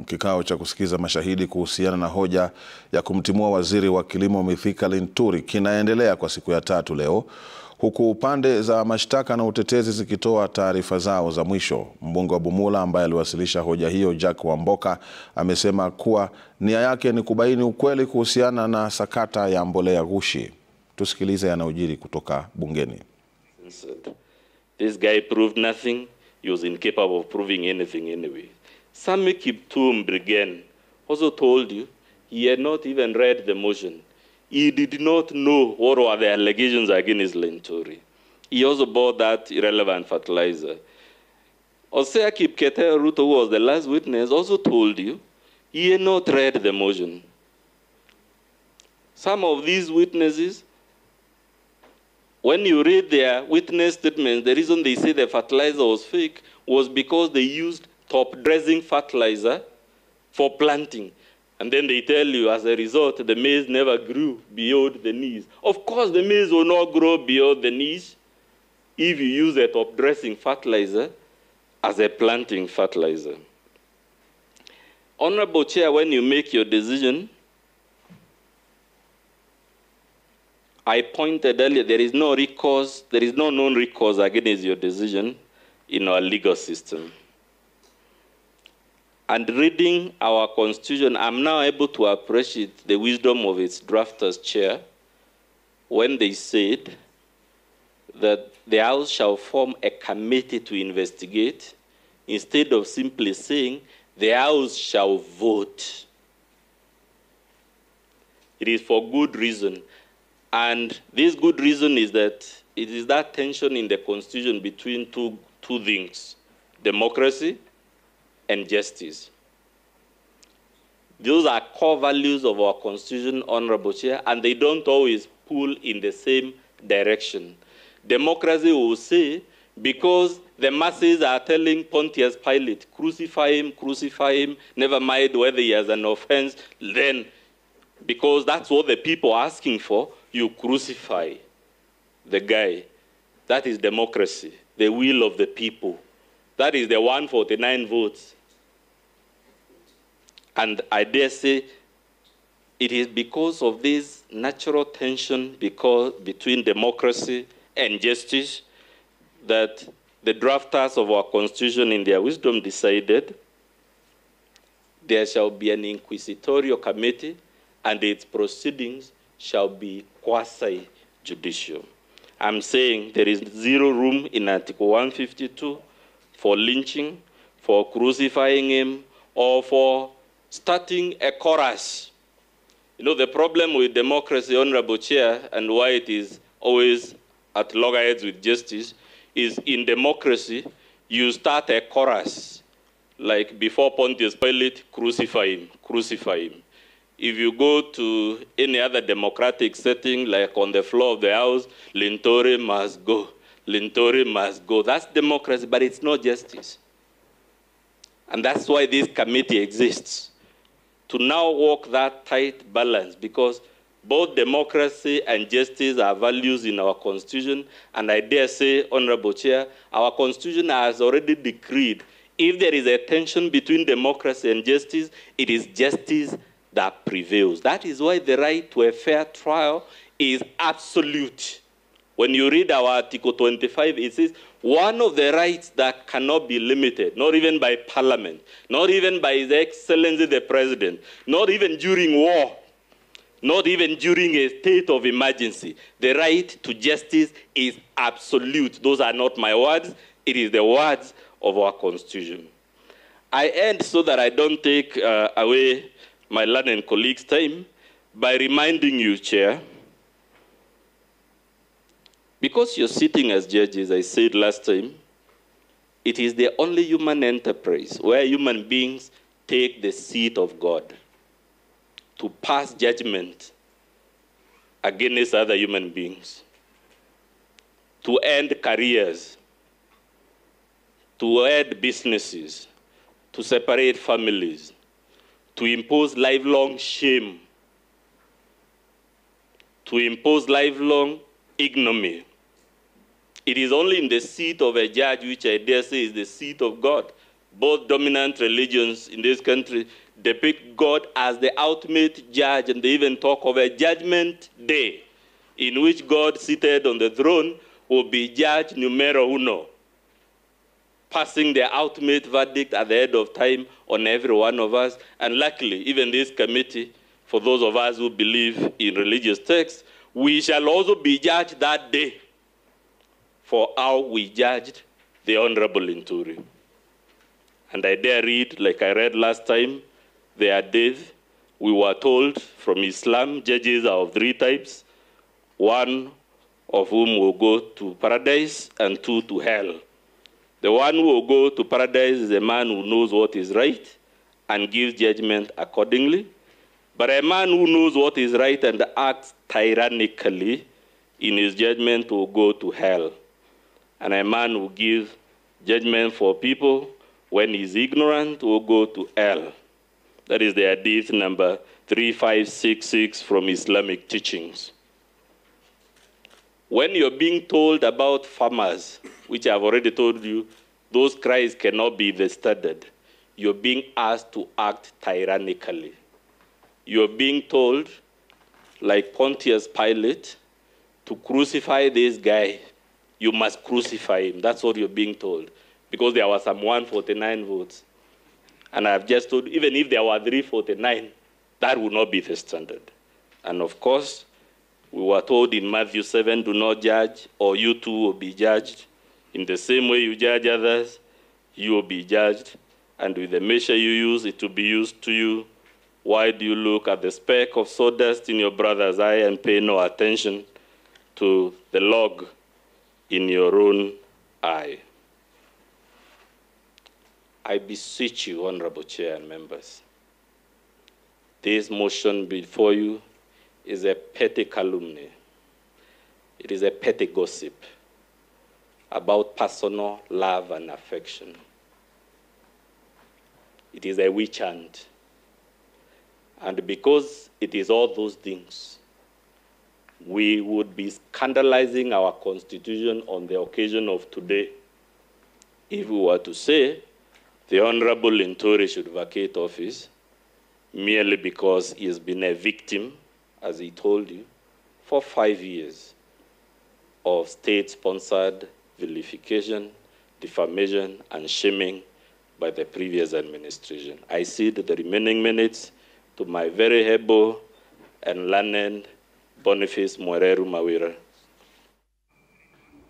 Kikao cha kusikiza mashahidi kuhusiana na hoja ya kumtimua waziri wa kilimo Mashaka Ya Linturi kinaendelea kwa siku ya tatu leo, huku pande za mashtaka na utetezi zikitoa taarifa zao za mwisho. Mbunge wa Bumula ambaye aliwasilisha hoja hiyo, Jack Wamboka, amesema kuwa nia yake ni kubaini ukweli kuhusiana na sakata ya mbolea Ghushi. Tusikilize yanayojiri kutoka bungeni. This guy proved nothing. He was incapable of proving anything anyway. Sami Kiptum also told you he had not even read the motion. He did not know what were the allegations against Linturi. He also bought that irrelevant fertilizer. Osea Kipkete Ruto, who was the last witness, also told you he had not read the motion. Some of these witnesses, when you read their witness statements, the reason they say the fertilizer was fake was because they used top-dressing fertilizer for planting. And then they tell you, as a result, the maize never grew beyond the knees. Of course, the maize will not grow beyond the knees if you use a top-dressing fertilizer as a planting fertilizer. Honorable Chair, when you make your decision, I pointed earlier, there is no recourse, there is no known recourse against your decision in our legal system. And reading our Constitution, I'm now able to appreciate the wisdom of its drafters, Chair, when they said that the House shall form a committee to investigate, instead of simply saying the House shall vote. It is for good reason. And this good reason is that it is that tension in the Constitution between two things, democracy and justice. Those are core values of our Constitution, Honorable Chair, and they don't always pull in the same direction. Democracy will say, because the masses are telling Pontius Pilate, crucify him, never mind whether he has an offense, then, because that's what the people are asking for, you crucify the guy. That is democracy, the will of the people. That is the 149 votes. And I dare say it is because of this natural tension between democracy and justice that the drafters of our Constitution in their wisdom decided there shall be an inquisitorial committee and its proceedings shall be quasi-judicial. I'm saying there is zero room in Article 152 for lynching, for crucifying him, or for starting a chorus. You know, the problem with democracy, Honorable Chair, and why it is always at loggerheads with justice, is in democracy, you start a chorus. Like before Pontius Pilate, crucify him, crucify him. If you go to any other democratic setting, like on the floor of the House, Linturi must go, Linturi must go. That's democracy, but it's not justice. And that's why this committee exists, to now walk that tight balance, because both democracy and justice are values in our Constitution, and I dare say, Honorable Chair, our Constitution has already decreed if there is a tension between democracy and justice, it is justice that prevails. That is why the right to a fair trial is absolute. When you read our Article 25, it says, one of the rights that cannot be limited, not even by Parliament, not even by His Excellency the President, not even during war, not even during a state of emergency. The right to justice is absolute. Those are not my words. It is the words of our Constitution. I end so that I don't take away my learned colleagues' time by reminding you, Chair, because you're sitting as judges, I said last time, it is the only human enterprise where human beings take the seat of God to pass judgment against other human beings, to end careers, to end businesses, to separate families, to impose lifelong shame, to impose lifelong ignominy. It is only in the seat of a judge, which I dare say is the seat of God, both dominant religions in this country depict God as the ultimate judge, and they even talk of a judgment day in which God seated on the throne will be judge numero uno, passing the ultimate verdict at the end of time on every one of us. And luckily, even this committee, for those of us who believe in religious texts, we shall also be judged that day for how we judged the Honorable Linturi. And I dare read, like I read last time, their death. We were told from Islam, judges are of three types, one of whom will go to paradise and two to hell. The one who will go to paradise is a man who knows what is right and gives judgment accordingly. But a man who knows what is right and acts tyrannically in his judgment will go to hell. And a man who gives judgment for people when he's ignorant will go to hell. That is the hadith number 3566 from Islamic teachings. When you're being told about farmers, which I've already told you, those cries cannot be the standard. You're being asked to act tyrannically. You're being told, like Pontius Pilate, to crucify this guy. You must crucify him. That's what you're being told. Because there were some 149 votes. And I've just told, even if there were 349, that would not be the standard. And of course, we were told in Matthew 7, do not judge, or you too will be judged. In the same way you judge others, you will be judged. And with the measure you use, it will be used to you. Why do you look at the speck of sawdust in your brother's eye and pay no attention to the log in your own eye? I beseech you, Honorable Chair and members, this motion before you is a petty calumny. It is a petty gossip about personal love and affection. It is a witch hunt. And because it is all those things, we would be scandalizing our Constitution on the occasion of today if we were to say the Honorable Linturi should vacate office merely because he has been a victim, as he told you, for 5 years of state-sponsored vilification, defamation, and shaming by the previous administration. I cede the remaining minutes to my very able and learned Boniface Mwereru Mawira.